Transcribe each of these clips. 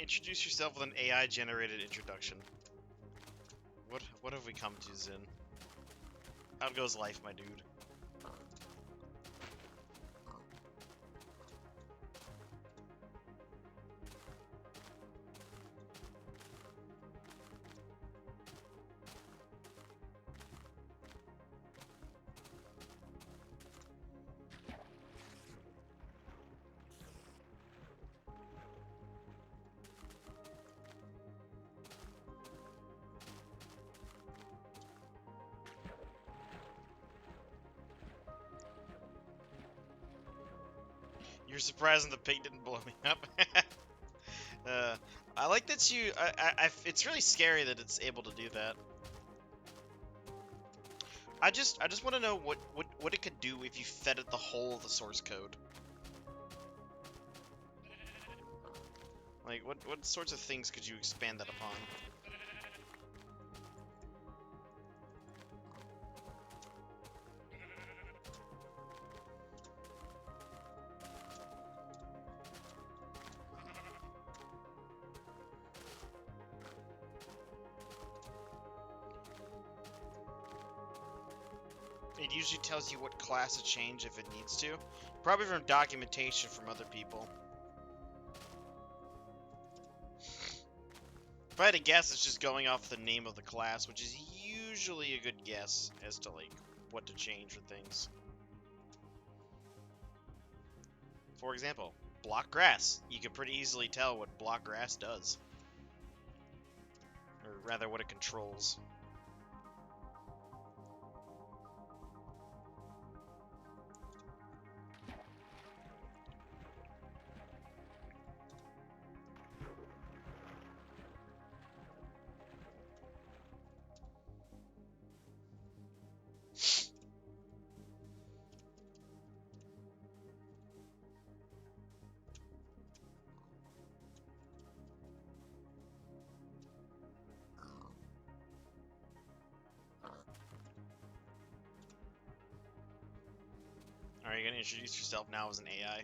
Introduce yourself with an AI-generated introduction. What have we come to, Zin? How goes life, my dude? You're surprised the pig didn't blow me up. I like that you. It's really scary that it's able to do that. I just want to know what it could do if you fed it the whole of the source code. Like, what sorts of things could you expand that upon? It usually tells you what class to change if it needs to. Probably from documentation from other people. If I had to guess, it's just going off the name of the class, which is usually a good guess as to, like, what to change for things. For example, block grass. You can pretty easily tell what block grass does. Or rather, what it controls. Are you going to introduce yourself now as an AI?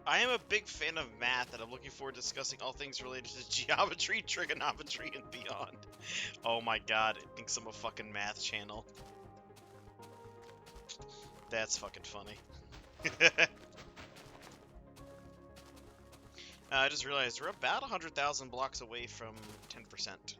I am a big fan of math, and I'm looking forward to discussing all things related to geometry, trigonometry, and beyond. Oh my god, it thinks I'm a fucking math channel. That's fucking funny. I just realized we're about 100,000 blocks away from 10%.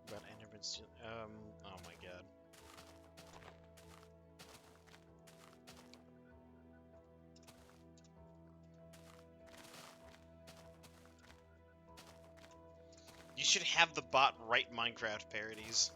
But I never seen, oh my god. You should have the bot write Minecraft parodies.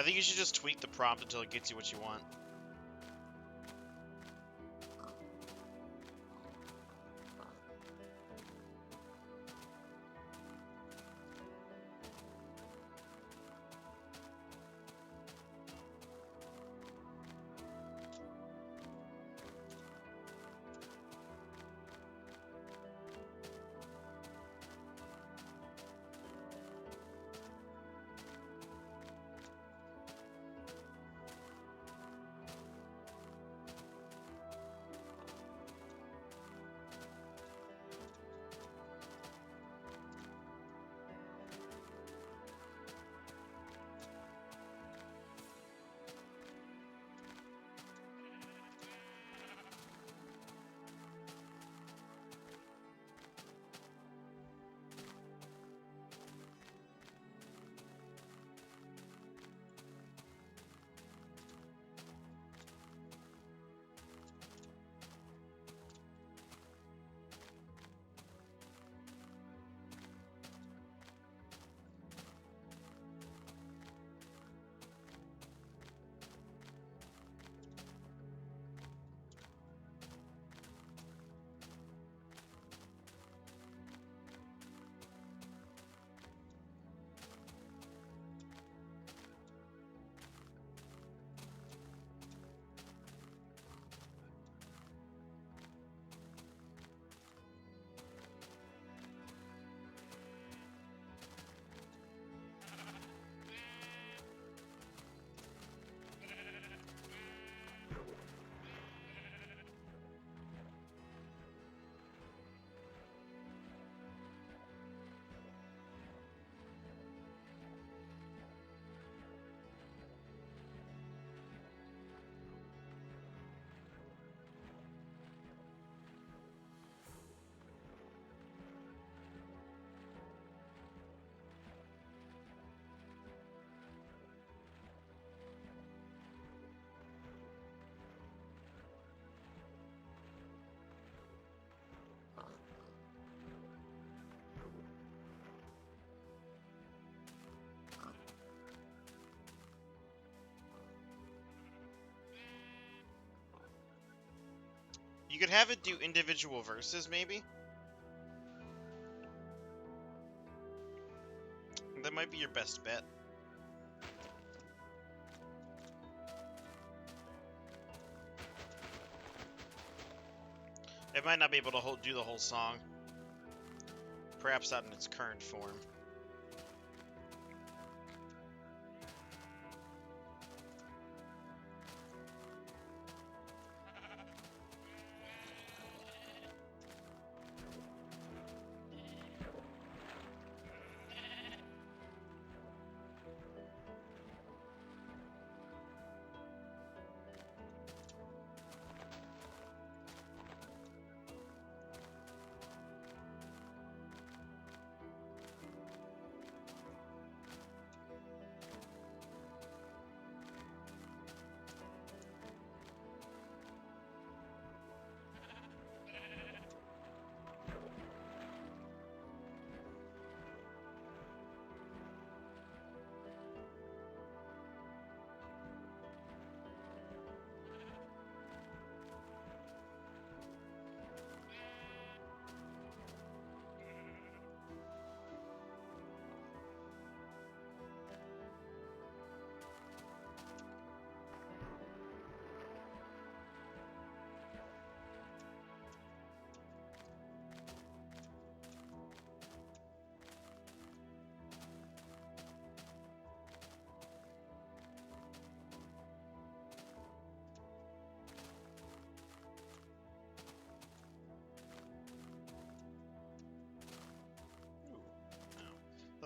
think you should just tweak the prompt until it gets you what you want. You could have it do individual verses, maybe? That might be your best bet. It might not be able to do the whole song. Perhaps not in its current form.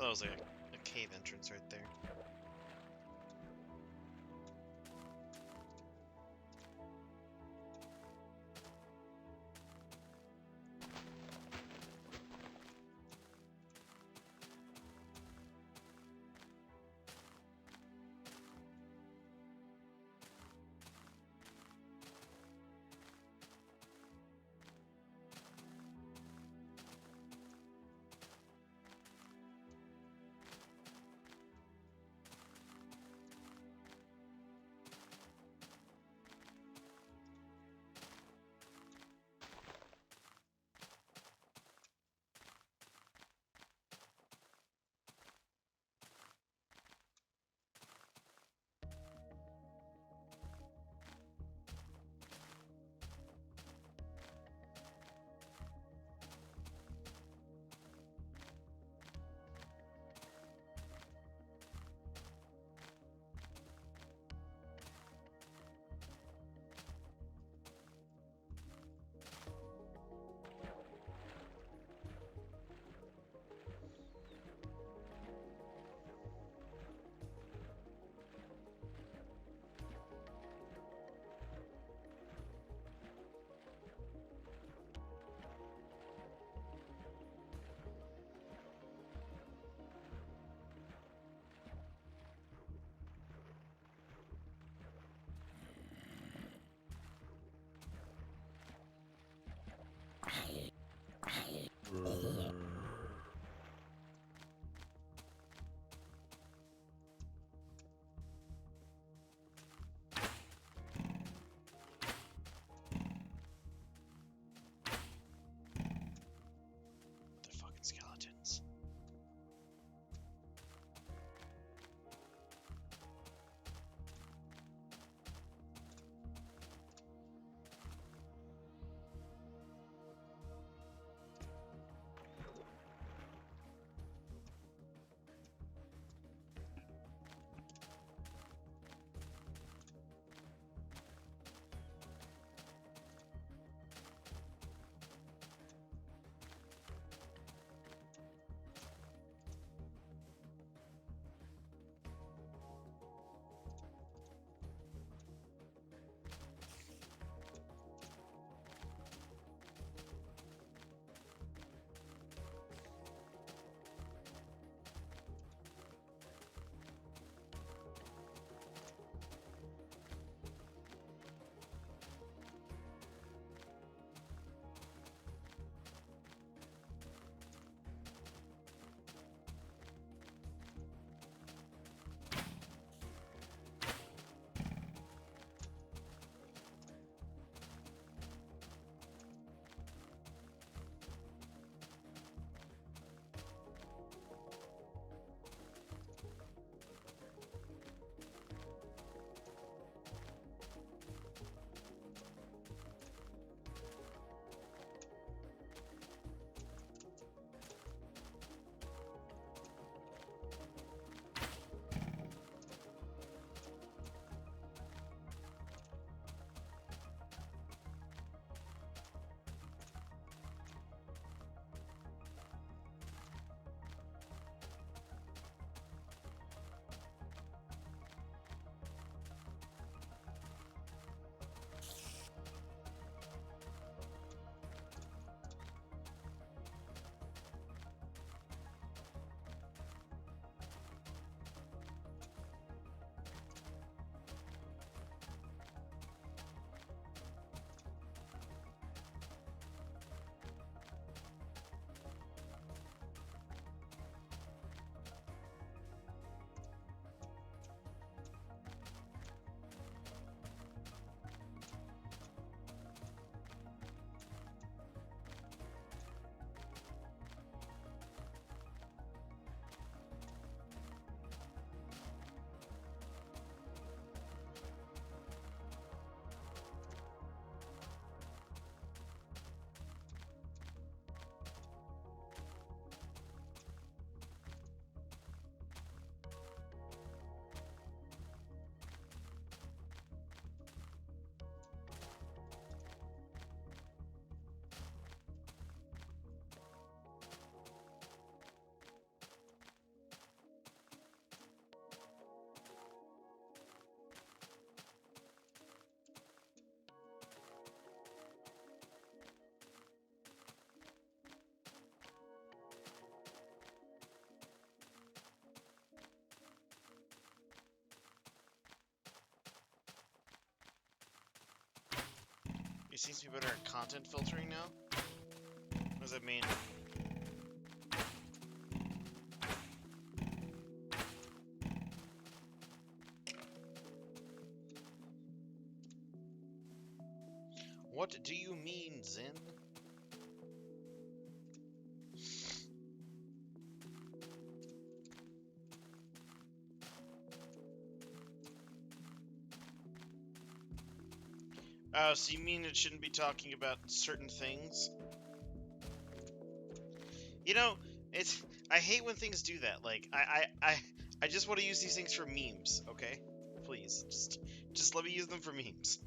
Oh, that was like a cave entrance right there. seems to be better at content filtering now. What does that mean? What do you mean, Zen? Oh, so you mean it shouldn't be talking about certain things? You know, it's I hate when things do that. Like I just want to use these things for memes, okay? Please, just let me use them for memes.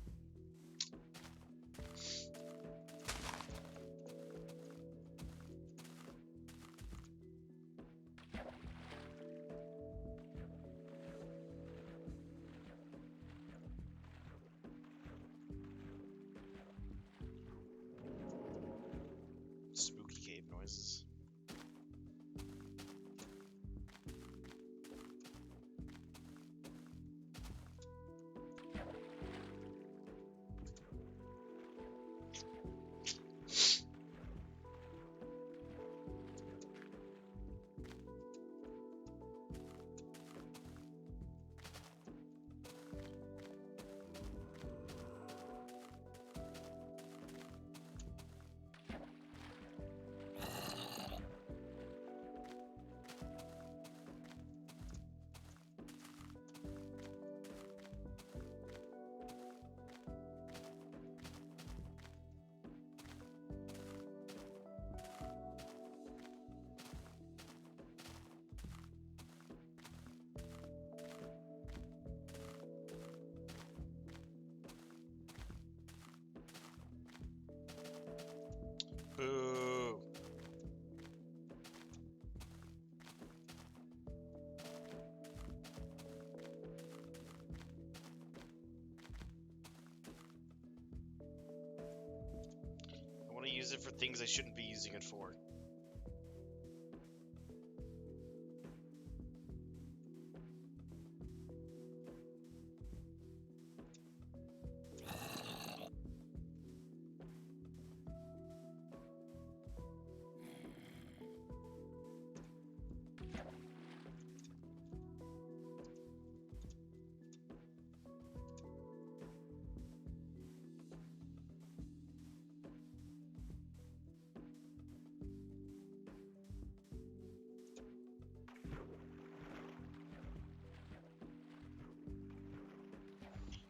Spooky cave noises. Boo. I want to use it for things I shouldn't be using it for.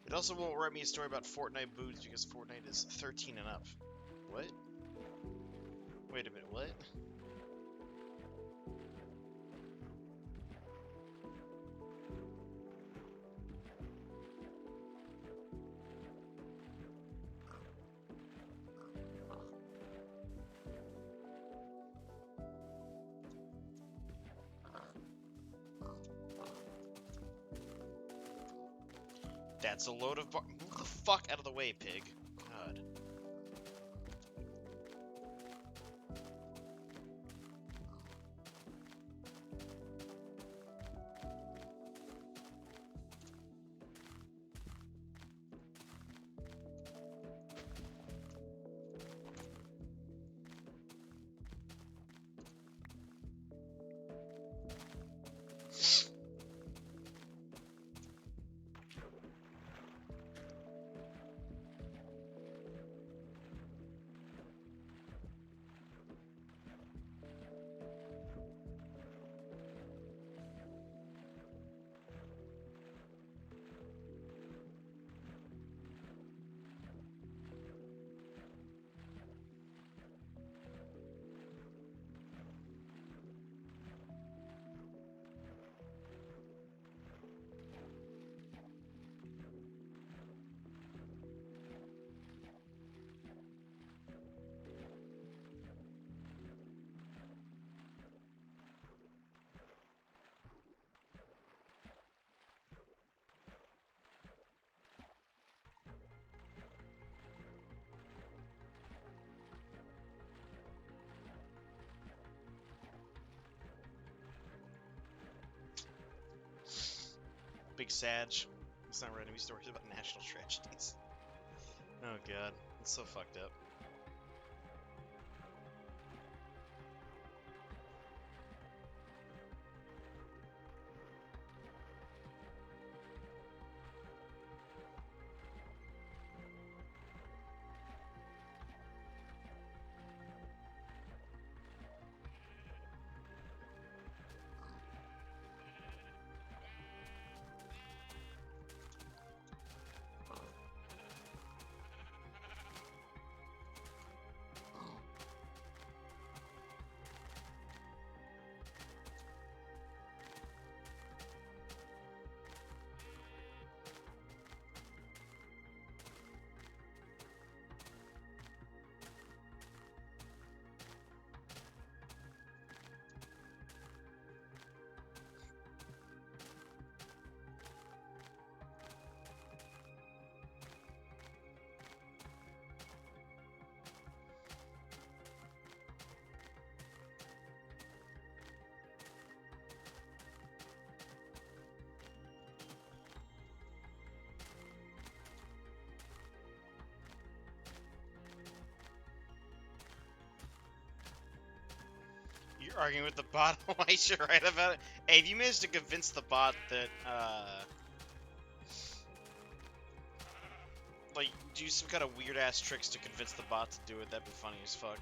It also won't write me a story about Fortnite boobs because Fortnite is 13 and up. What? Wait a minute, what? That's a load of move the fuck out of the way, pig. God. Big Sag. It's not writing me stories about national tragedies. Oh god. It's so fucked up. You're arguing with the bot? Why you're right about it? Hey, if you managed to convince the bot that, like, do some kind of weird-ass tricks to convince the bot to do it, that'd be funny as fuck.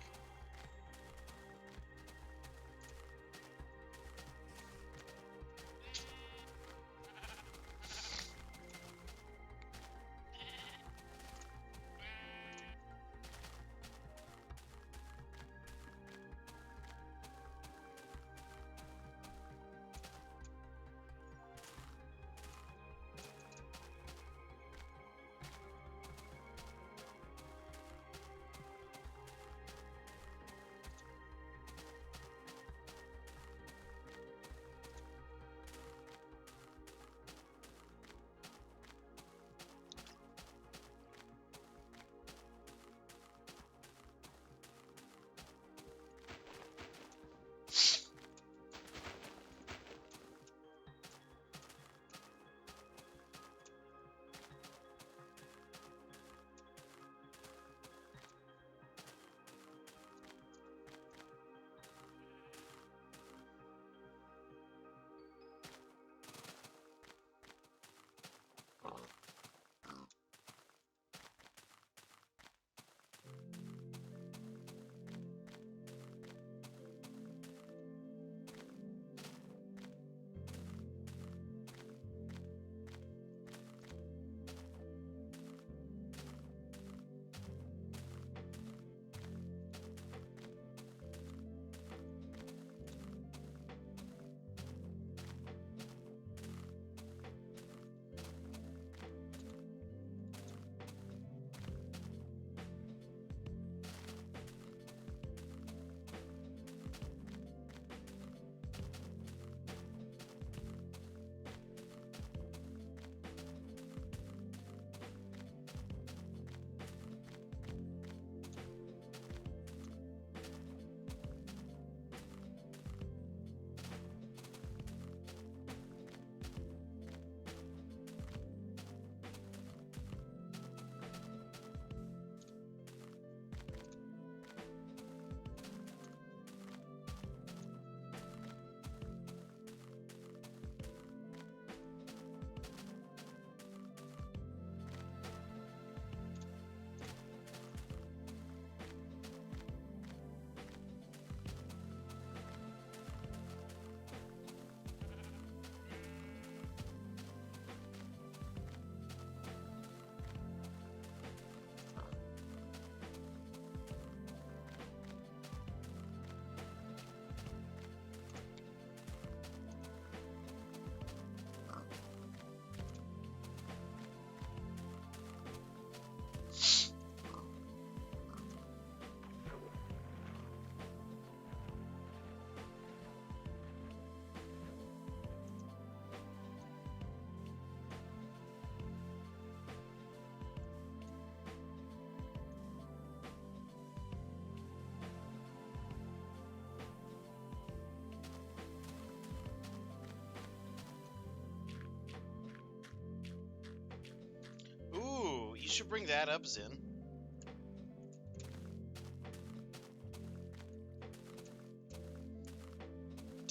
Ooh, you should bring that up, Zin.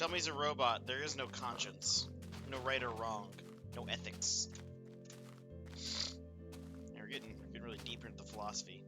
Tell me he's a robot. There is no conscience. No right or wrong. No ethics. Yeah, we're getting really deeper into philosophy.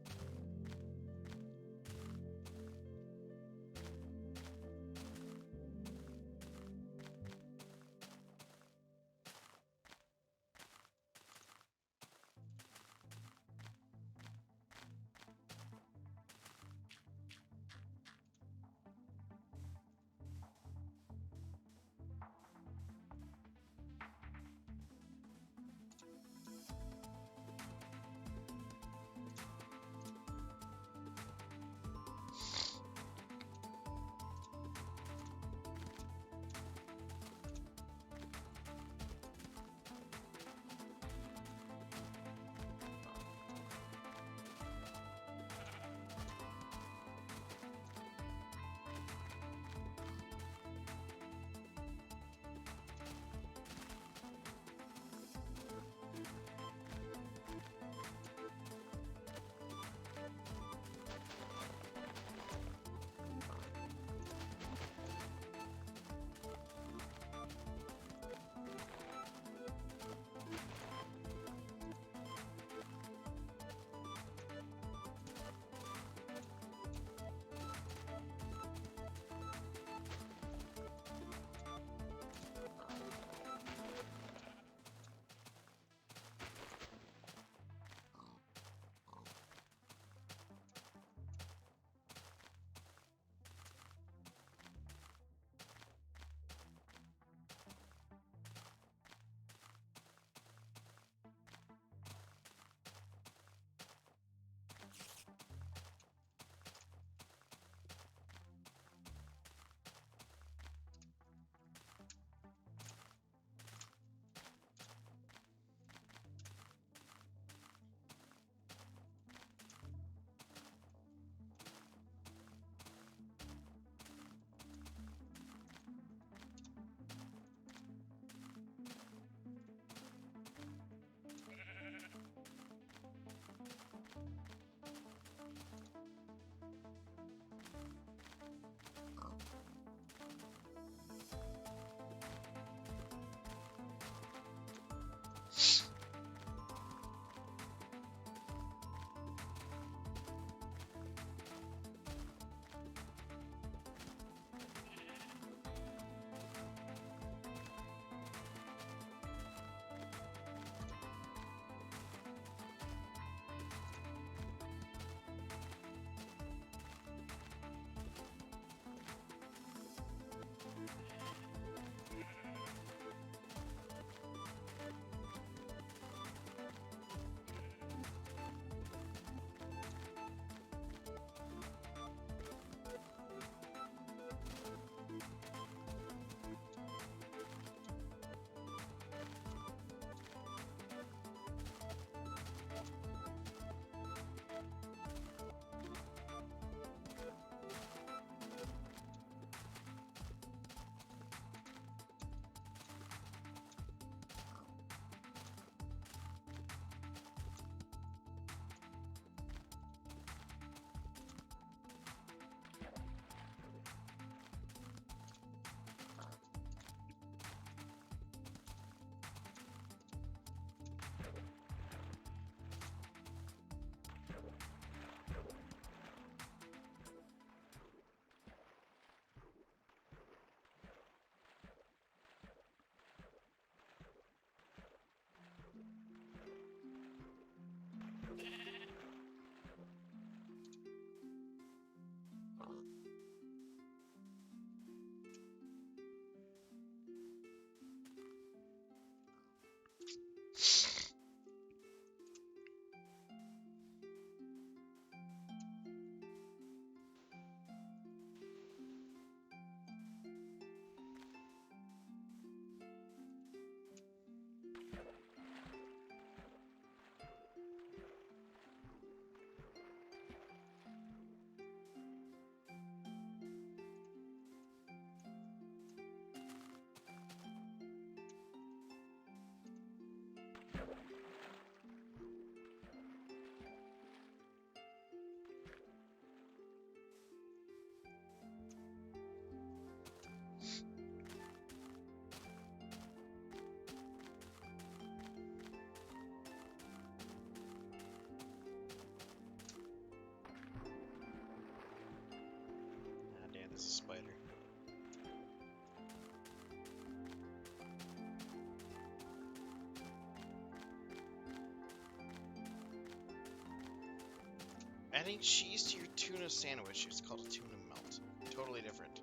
Adding cheese to your tuna sandwich. It's called a tuna melt. Totally different.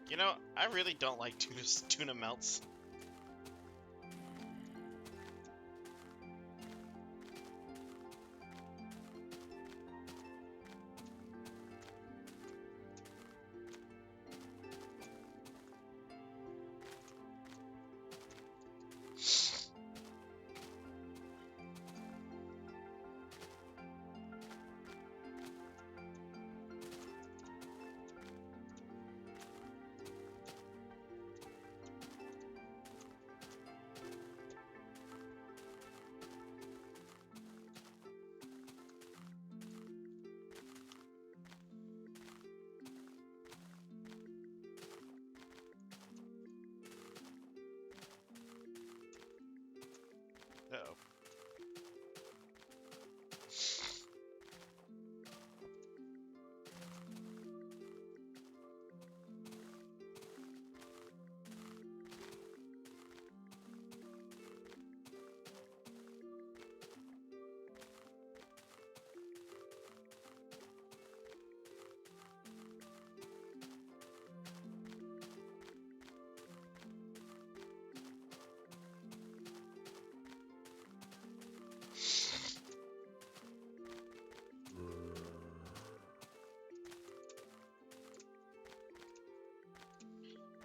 You know, I really don't like tuna melts. Uh-oh.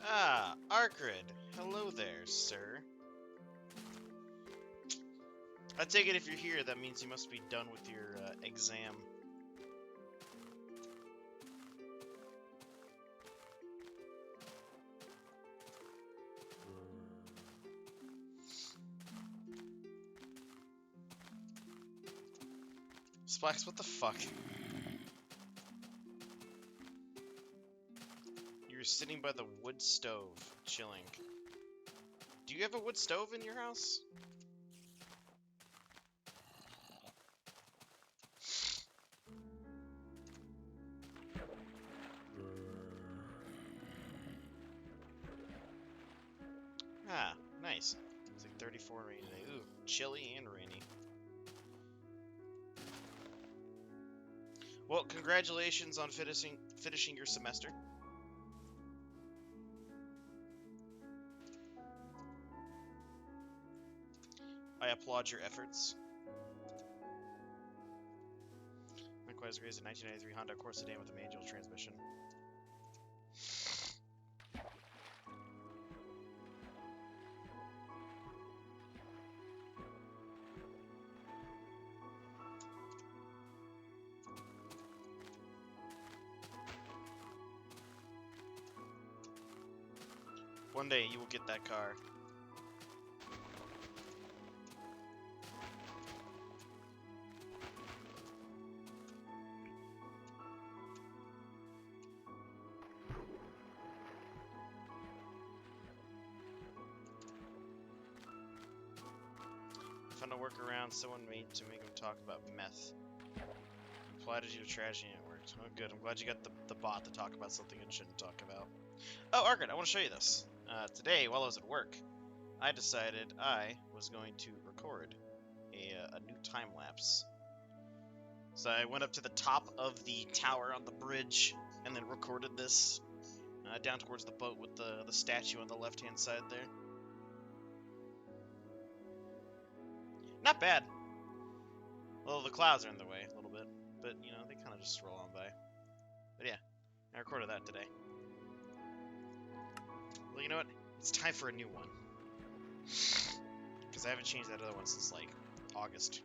Ah, Arcrid. Hello there, sir. I take it if you're here, that means you must be done with your exam. Splax, what the fuck? You're sitting by the wood stove, chilling. Do you have a wood stove in your house? Ah, nice. It's like 34 and rainy today. Ooh, chilly and rainy. Well, congratulations on finishing your semester. I applaud your efforts. Likewise, raised a 1993 Honda Accord sedan with a manual transmission. One day you will get that car. Found a workaround someone made to make them talk about meth. Applied it to your tragedy and it worked. Oh good, I'm glad you got the bot to talk about something it shouldn't talk about. Oh, Arcade, I want to show you this. Today, while I was at work, I decided I was going to record a new time-lapse. So I went up to the top of the tower on the bridge and then recorded this down towards the boat with the statue on the left-hand side there. Not bad. Well, the clouds are in the way a little bit, but, you know, they kind of just roll on by. But yeah, I recorded that today. Well, you know what? It's time for a new one. Because I haven't changed that other one since, like, August.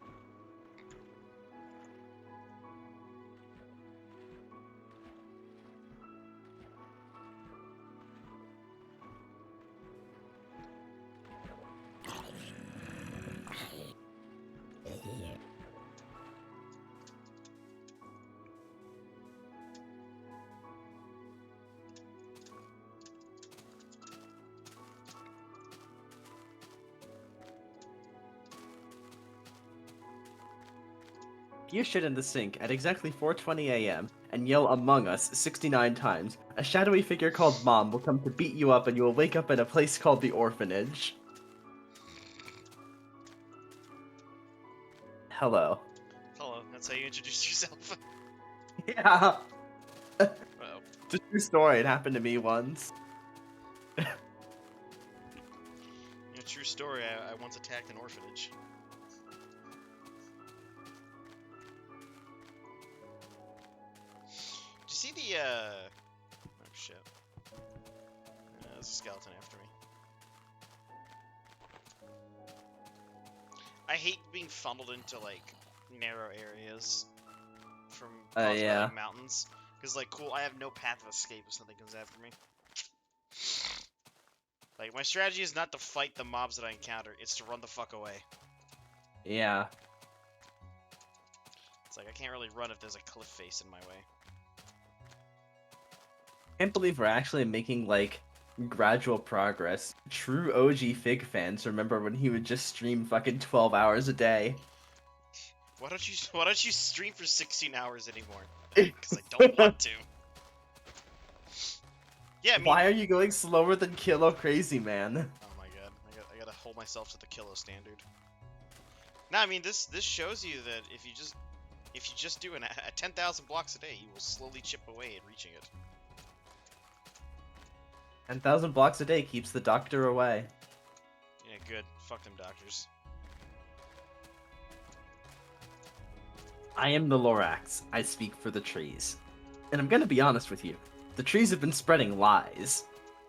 You shit in the sink at exactly 4:20 a.m. and yell "Among Us" 69 times. A shadowy figure called Mom will come to beat you up and you will wake up in a place called the orphanage. Hello. Hello, That's how you introduce yourself. Yeah. Uh-oh. It's a true story. It happened to me once. In a true story, I once attacked an orphanage. Did you see the, oh shit. There's a skeleton after me. I hate being funneled into, like, narrow areas from caused by, Yeah. like, mountains. Because, like, cool, I have no path of escape if something comes after me. Like, my strategy is not to fight the mobs that I encounter, it's to run the fuck away. Yeah. It's like, I can't really run if there's a cliff face in my way. Can't believe we're actually making, like, gradual progress. True OG Fig fans remember when he would just stream fucking 12 hours a day. Why don't you stream for 16 hours anymore? Because I don't want to. Yeah, I mean, Why are you going slower than Kilo Crazy Man? oh my god, I gotta hold myself to the kilo standard. No, I mean this shows you that if you just do a 10,000 blocks a day, you will slowly chip away at reaching it. 10,000 blocks a day keeps the doctor away. Yeah, good. Fuck them doctors. I am the Lorax. I speak for the trees. And I'm gonna be honest with you. The trees have been spreading lies.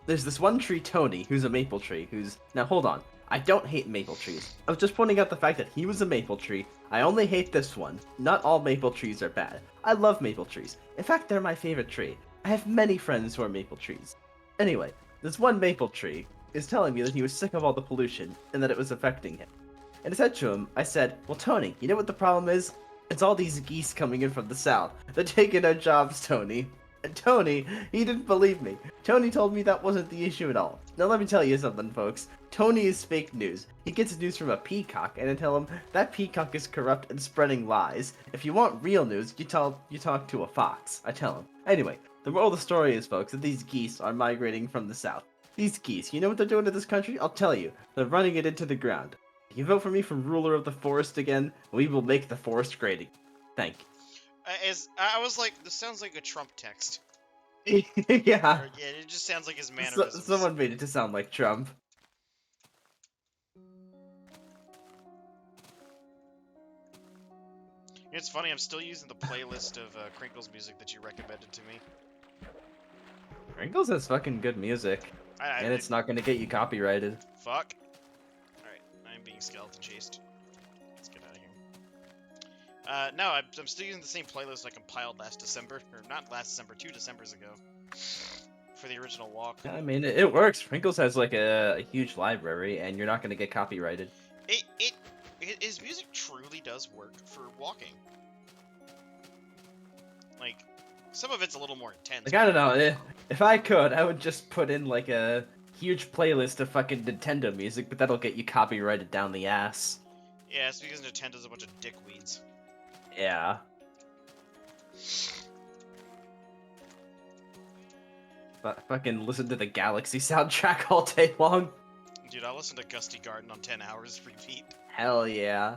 There's this one tree, Tony, who's a maple tree, who's... Now, hold on. I don't hate maple trees. I was just pointing out the fact that he was a maple tree. I only hate this one. Not all maple trees are bad. I love maple trees. In fact, they're my favorite tree. I have many friends who are maple trees. Anyway, this one maple tree is telling me that he was sick of all the pollution and that it was affecting him. And I said to him, I said, well, Tony, you know what the problem is? It's all these geese coming in from the south. They're taking our jobs, Tony. And Tony, he didn't believe me. Tony told me that wasn't the issue at all. Now let me tell you something, folks. Tony is fake news. He gets news from a peacock, and I tell him that peacock is corrupt and spreading lies. If you want real news, you talk to a fox. I tell him. Anyway, the moral of the story is, folks, that these geese are migrating from the south. These geese, you know what they're doing to this country? I'll tell you. They're running it into the ground. If you vote for me for ruler of the forest again, we will make the forest great again. Thank you. I was like, this sounds like a Trump text. Yeah. Yeah, it just sounds like his mannerisms. Someone made it to sound like Trump. It's funny, I'm still using the playlist of Crinkle's music that you recommended to me. Crinkles has fucking good music. And it's not gonna get you copyrighted. Fuck. Alright, I'm being skeleton chased. Let's get out of here. No, I'm still using the same playlist I compiled last December. Or not last December, 2 Decembers ago. For the original walk. Yeah, I mean, it works. Crinkles has like a huge library, and you're not gonna get copyrighted. His music truly does work for walking. Like, some of it's a little more intense. Like, I don't know, if I could, I would just put in like a huge playlist of fucking Nintendo music, but that'll get you copyrighted down the ass. Yeah, it's because Nintendo's a bunch of dickweeds. Yeah. But fucking listen to the Galaxy soundtrack all day long. Dude, I listen to Gusty Garden on 10 hours repeat. Hell yeah.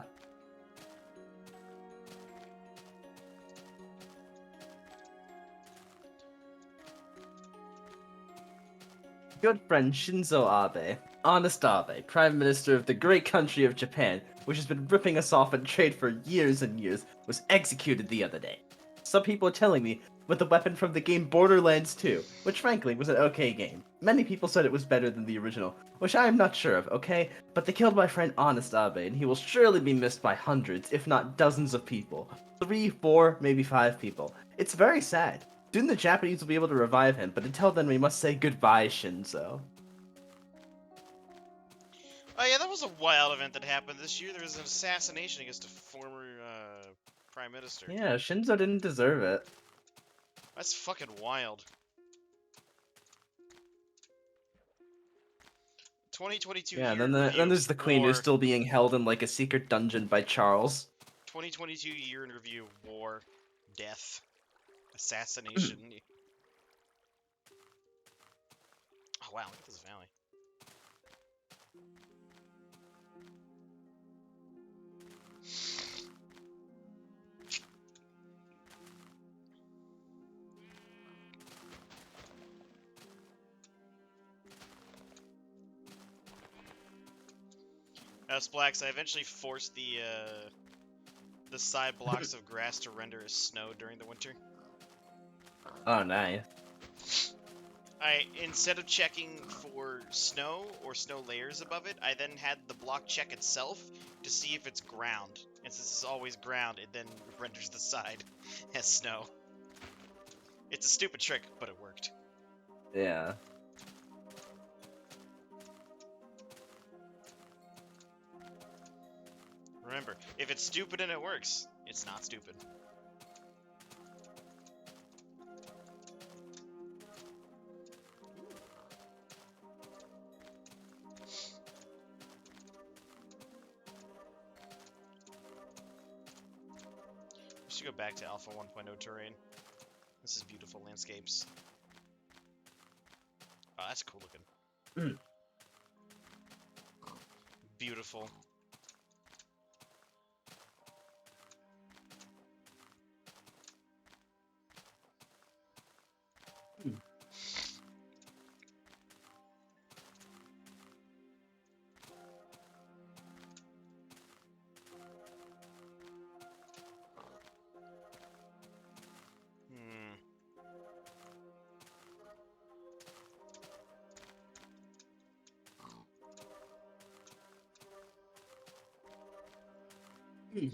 Good friend Shinzo Abe, Honest Abe, Prime Minister of the great country of Japan, which has been ripping us off in trade for years and years, was executed the other day. Some people are telling me with a weapon from the game Borderlands 2, which frankly was an okay game. Many people said it was better than the original, which I am not sure of, okay? But they killed my friend Honest Abe, and he will surely be missed by hundreds, if not dozens of people. 3, 4, maybe 5 people. It's very sad. Soon the Japanese will be able to revive him, but until then we must say goodbye, Shinzo. Oh yeah, that was a wild event that happened this year. There was an assassination against a former, Prime Minister. Yeah, Shinzo didn't deserve it. That's fucking wild. 2022 Yeah, year and then there's the Queen who's still being held in like a secret dungeon by Charles. 2022 year in review of war, death, assassination. Oh wow, look at this valley. Splax, I eventually forced the side blocks of grass to render as snow during the winter. Oh, nice. Instead of checking for snow or snow layers above it, I then had the block check itself to see if it's ground. And since it's always ground, it then renders the side as snow. It's a stupid trick, but it worked. Yeah. Remember, if it's stupid and it works, it's not stupid. We should go back to Alpha 1.0 terrain. This is beautiful landscapes. Oh, that's cool looking. Mm. Beautiful. Mm. Hmm. Mm.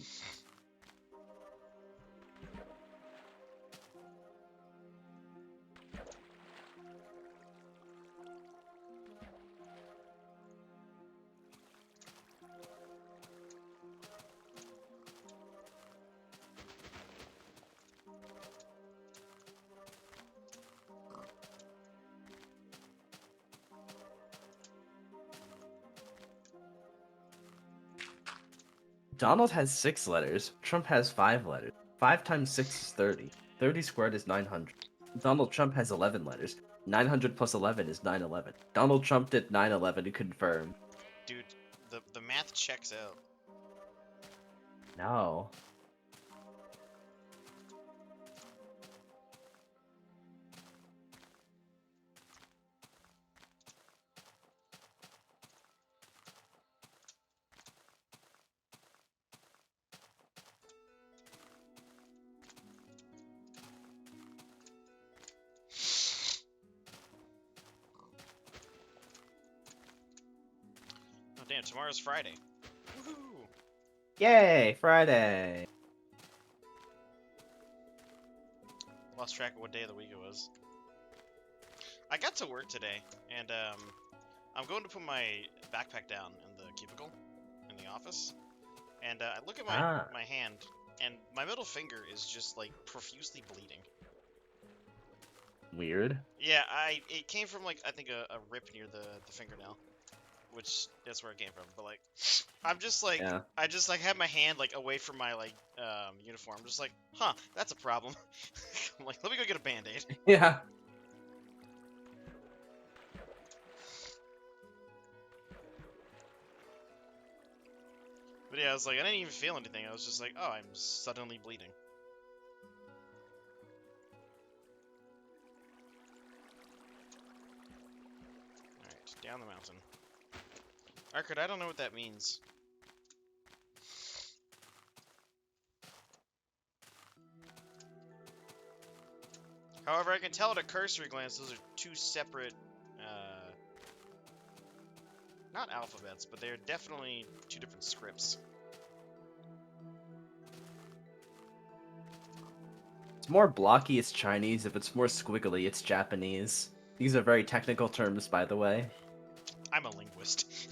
Donald has 6 letters. Trump has 5 letters. 5 times 6 is 30. 30 squared is 900. Donald Trump has 11 letters. 900 plus 11 is 911. Donald Trump did 911 to confirm. Dude, the math checks out. No. Oh damn, tomorrow's Friday. Woohoo! Yay, Friday. Lost track of what day of the week it was. I got to work today, and I'm going to put my backpack down in the cubicle in the office, and I look at my hand, and my middle finger is just like profusely bleeding. Weird. Yeah, it came from like I think a rip near the fingernail, which that's where it came from. But like, I'm just like Yeah. I just like have my hand like away from my like uniform. I'm just like, huh, that's a problem. I'm like, let me go get a band-aid. Yeah. But yeah, I was like, I didn't even feel anything. I was just like, oh, I'm suddenly bleeding. Alright, down the mountain. Arkard, I don't know what that means. However, I can tell at a cursory glance those are two separate, not alphabets, but they're definitely two different scripts. It's more blocky, it's Chinese. If it's more squiggly, it's Japanese. These are very technical terms, by the way. I'm a linguist.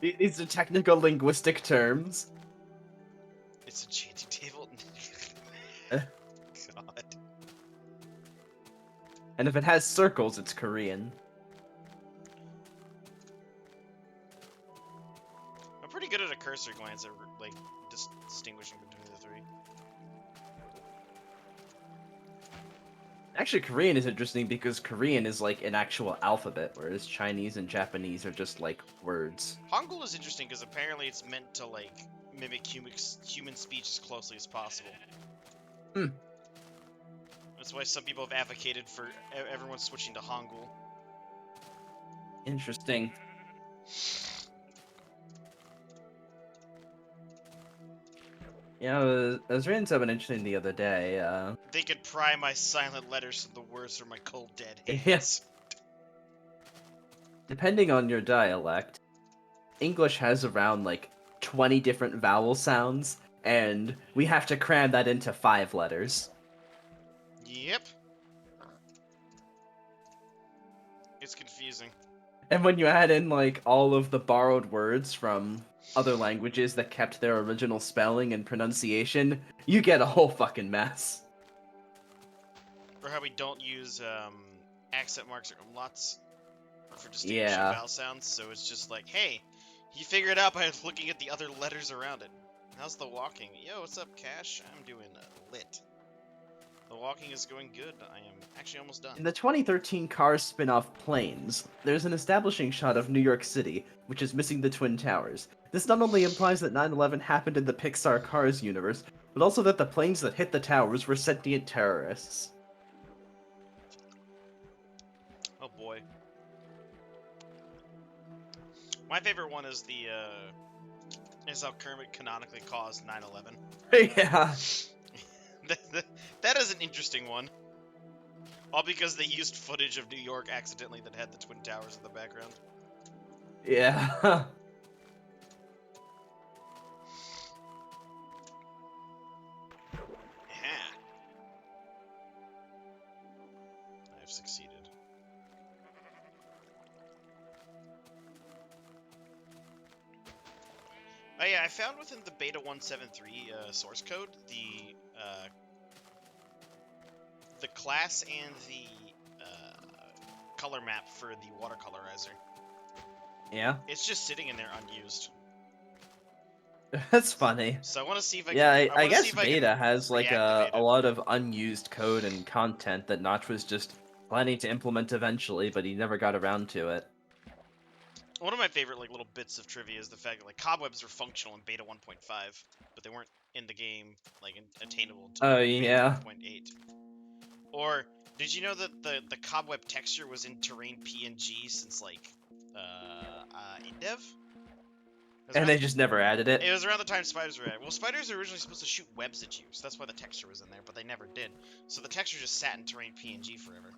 These are technical linguistic terms. It's a chanting table. God. And if it has circles, it's Korean. I'm pretty good at a cursory glance at like distinguishing between the three. Actually, Korean is interesting because Korean is like an actual alphabet, whereas Chinese and Japanese are just like words. Hangul is interesting because apparently it's meant to like mimic human speech as closely as possible. Hmm. That's why some people have advocated for everyone switching to Hangul. Interesting. Yeah, I was reading something interesting the other day. They could pry my silent letters from the words from my cold dead Yeah, hands. depending on your dialect, English has around like 20 different vowel sounds, and we have to cram that into 5 letters. Yep. It's confusing. And when you add in like all of the borrowed words from other languages that kept their original spelling and pronunciation, you get a whole fucking mess. Or how we don't use accent marks or umlauts for distinguishing Yeah. vowel sounds, so it's just like, hey, you figure it out by looking at the other letters around it. How's the walking? Yo, what's up, Cash? I'm doing lit. The walking is going good. I am actually almost done. In the 2013 Cars spin-off Planes, there's an establishing shot of New York City, which is missing the Twin Towers. This not only implies that 9/11 happened in the Pixar Cars universe, but also that the planes that hit the towers were sentient terrorists. Oh boy. My favorite one is is how Kermit canonically caused 9/11. Yeah. That is an interesting one. All because they used footage of New York accidentally that had the Twin Towers in the background. Yeah. Yeah. I've succeeded. Oh yeah, I found within the Beta 173 source code the class and the color map for the watercolorizer. Yeah. It's just sitting in there unused. That's funny. So I want to see if I Yeah, can. I I want to see guess if I Beta can has like reactivate a it. lot of unused code and content that Notch was just planning to implement eventually, but he never got around to it. One of my favorite like little bits of trivia is the fact that like cobwebs are functional in Beta 1.5, but they weren't in the game like attainable until Oh Beta yeah. 1.8. Or did you know that the cobweb texture was in terrain PNG since like InDev? And they just never added it. It was around the time spiders were at. Well, spiders are originally supposed to shoot webs at you, so that's why the texture was in there, but they never did. So the texture just sat in terrain PNG forever.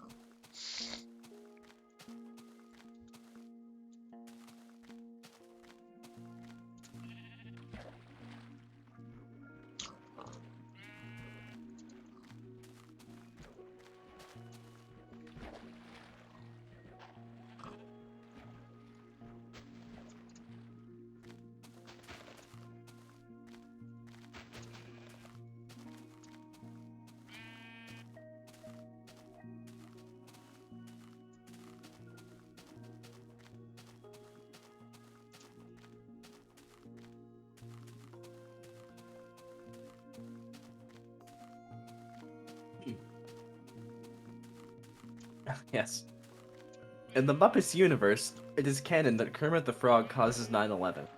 Yes. In the Muppets universe, it is canon that Kermit the Frog causes 9/11.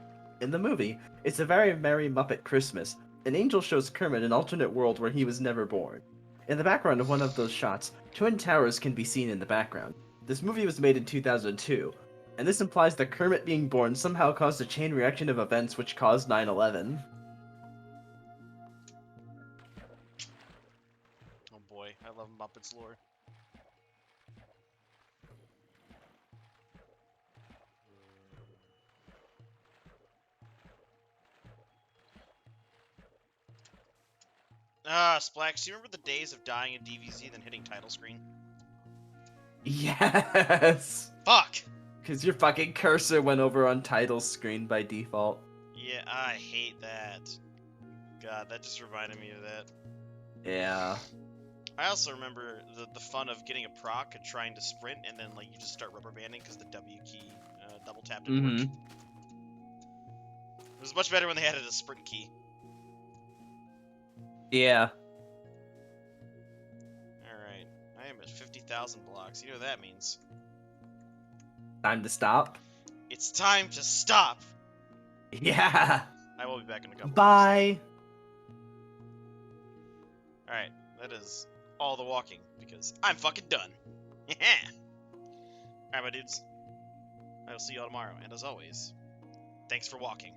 In the movie, It's a Very Merry Muppet Christmas, an angel shows Kermit an alternate world where he was never born. In the background of one of those shots, Twin Towers can be seen in the background. This movie was made in 2002, and this implies that Kermit being born somehow caused a chain reaction of events which caused 9/11. Oh boy, I love Muppets lore. Ah, Splax, do you remember the days of dying in DVZ then hitting title screen? Yes! Fuck! Because your fucking cursor went over on title screen by default. Yeah, I hate that. God, that just reminded me of that. Yeah. I also remember the fun of getting a proc and trying to sprint, and then like you just start rubber banding because the W key double tap didn't work. Mm-hmm. It was much better when they added a sprint key. Yeah. Alright, I am at 50,000 blocks. You know what that means. Time to stop. It's time to stop! Yeah. I will be back in a couple Bye. Alright, that is all the walking, because I'm fucking done. Yeah. Alright, my dudes. I will see you all tomorrow, and as always, thanks for walking.